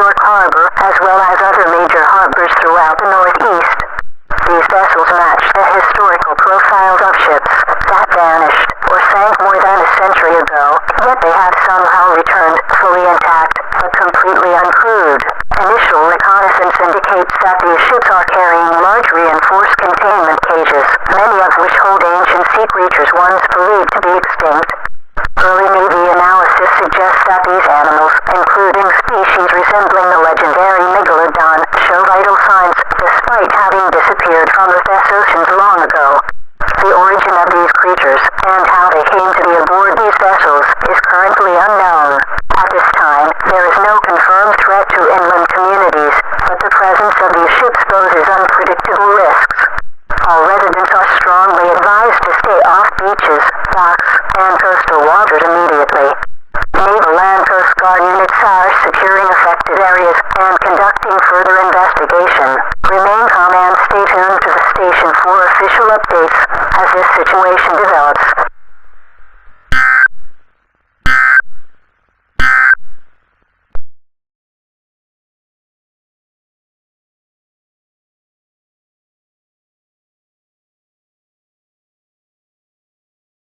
York Harbor, as well as other major harbors throughout the Northeast. These vessels match the historical profiles of ships that vanished or sank more than a century ago, yet they have somehow returned fully intact, but completely uncrewed. Initial reconnaissance indicates that these ships are carrying large reinforced containment cages, many of which hold ancient sea creatures once believed to be extinct. Early Navy analysis suggests that these animals, including species resembling the legendary megalodon, show vital signs despite having disappeared from the oceans long ago. The origin of these creatures, and how they came to be aboard these vessels, is currently unknown. At this time, there is no confirmed threat to inland communities, but the presence of these ships poses unpredictable risks. All residents are strongly advised to stay off beaches, docks, and coastal waters immediately. Naval and Coast Guard units are securing affected areas and conducting further investigation. Remain calm and stay tuned to the station for official updates as this situation